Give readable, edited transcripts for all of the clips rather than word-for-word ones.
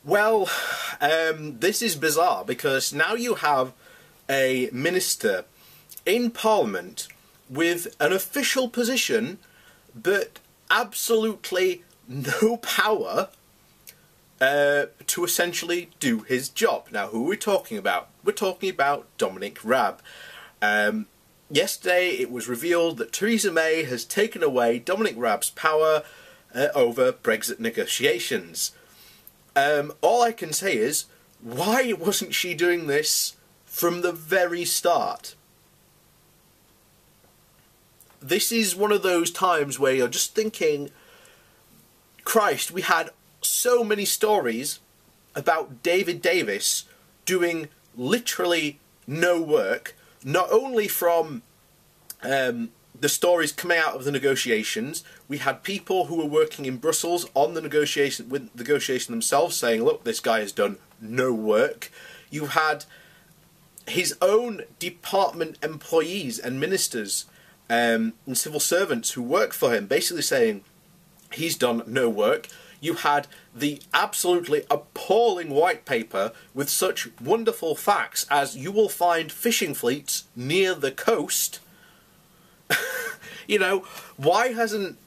Well, this is bizarre because now you have a minister in Parliament with an official position but absolutely no power to essentially do his job. Now, who are we talking about? We're talking about Dominic Raab. Yesterday it was revealed that Theresa May has taken away Dominic Raab's power over Brexit negotiations. All I can say is, why wasn't she doing this from the very start? This is one of those times where you're just thinking, Christ, we had so many stories about David Davis doing literally no work, not only from the stories coming out of the negotiations. We had people who were working in Brussels on the negotiation themselves saying, look, this guy has done no work. You had his own department employees and ministers and civil servants who work for him basically saying he's done no work. You had the absolutely appalling white paper with such wonderful facts as you will find fishing fleets near the coast. You know, why hasn't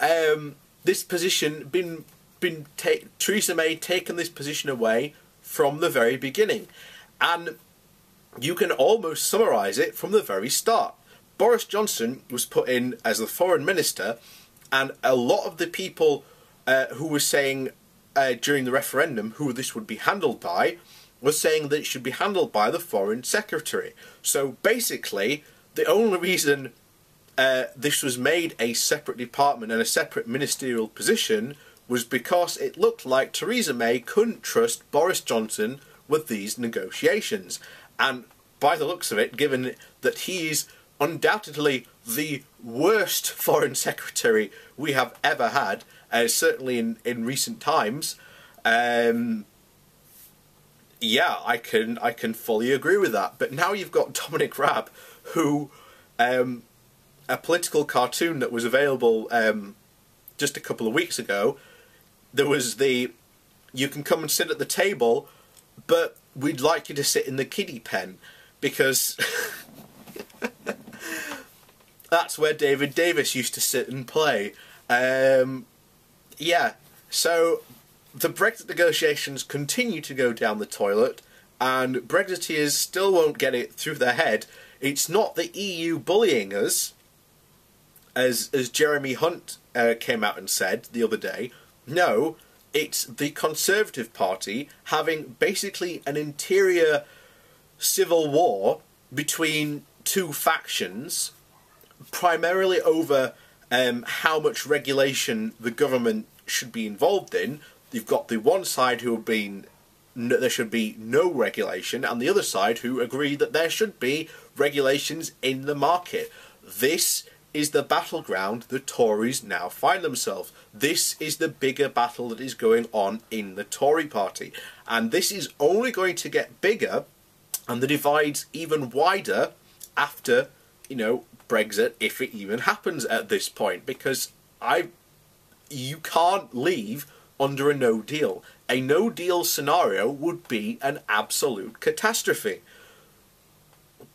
this position been Theresa May taken this position away from the very beginning? And you can almost summarise it from the very start. Boris Johnson was put in as the foreign minister, and a lot of the people who were saying during the referendum who this would be handled by was saying that it should be handled by the foreign secretary. So basically, the only reason this was made a separate department and a separate ministerial position was because it looked like Theresa May couldn't trust Boris Johnson with these negotiations. And by the looks of it, given that he's undoubtedly the worst foreign secretary we have ever had, certainly in recent times, yeah, I can fully agree with that. But now you've got Dominic Raab, who a political cartoon that was available just a couple of weeks ago. There was the, you can come and sit at the table, but we'd like you to sit in the kiddie pen, because that's where David Davis used to sit and play. Yeah, so the Brexit negotiations continue to go down the toilet, and Brexiteers still won't get it through their head. It's not the EU bullying us, as Jeremy Hunt came out and said the other day. No, it's the Conservative Party having basically an interior civil war between two factions, primarily over how much regulation the government should be involved in. You've got the one side who have been there should be no regulation, and the other side who agree that there should be regulations in the market. This is the battleground the Tories now find themselves. This is the bigger battle that is going on in the Tory party, and this is only going to get bigger and the divides even wider after, you know, Brexit, if it even happens at this point, because you can't leave under a no deal. A no deal scenario would be an absolute catastrophe.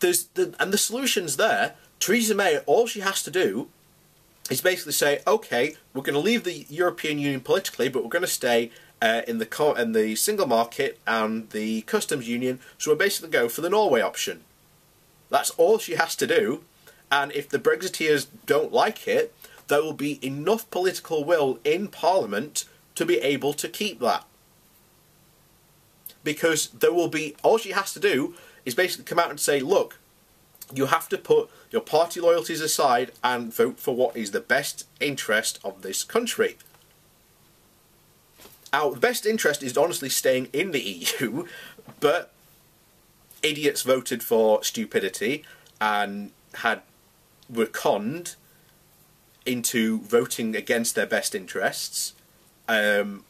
And the solution's there. Theresa May, all she has to do is basically say, okay, we're going to leave the European Union politically, but we're going to stay in the single market and the customs union, so we'll basically go for the Norway option. That's all she has to do, and if the Brexiteers don't like it, there will be enough political will in Parliament to be able to keep that. Because there will be, all she has to do is basically come out and say, look, you have to put your party loyalties aside and vote for what is the best interest of this country. Our best interest is honestly staying in the EU, but idiots voted for stupidity and were conned into voting against their best interests. I've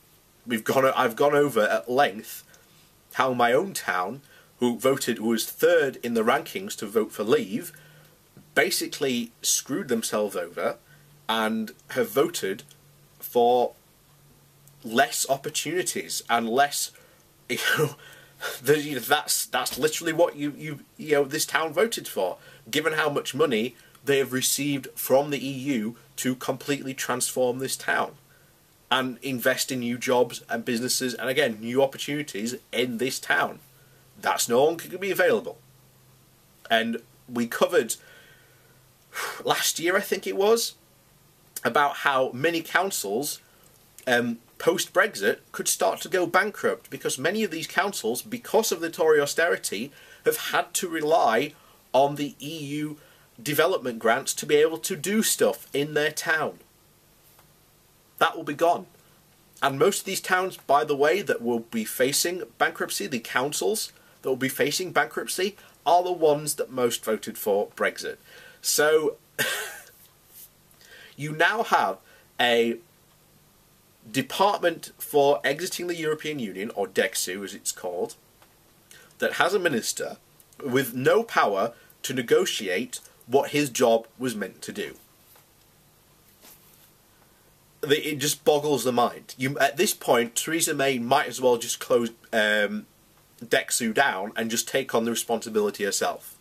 gone over at length how my own town, who was third in the rankings to vote for leave, basically screwed themselves over and have voted for less opportunities and less you know, that's literally what you know this town voted for, given how much money they have received from the EU to completely transform this town and invest in new jobs and businesses and, again, new opportunities in this town. That's no longer going to be available. And we covered last year, I think it was, about how many councils post-Brexit could start to go bankrupt because many of these councils, because of the Tory austerity, have had to rely on the EU development grants to be able to do stuff in their town. That will be gone. And most of these towns, by the way, that will be facing bankruptcy, the councils that will be facing bankruptcy, are the ones that most voted for Brexit. So you now have a Department for Exiting the European Union, or DEXU as it's called, that has a minister with no power to negotiate what his job was meant to do. It just boggles the mind. At this point, Theresa May might as well just close DEXU down and just take on the responsibility herself.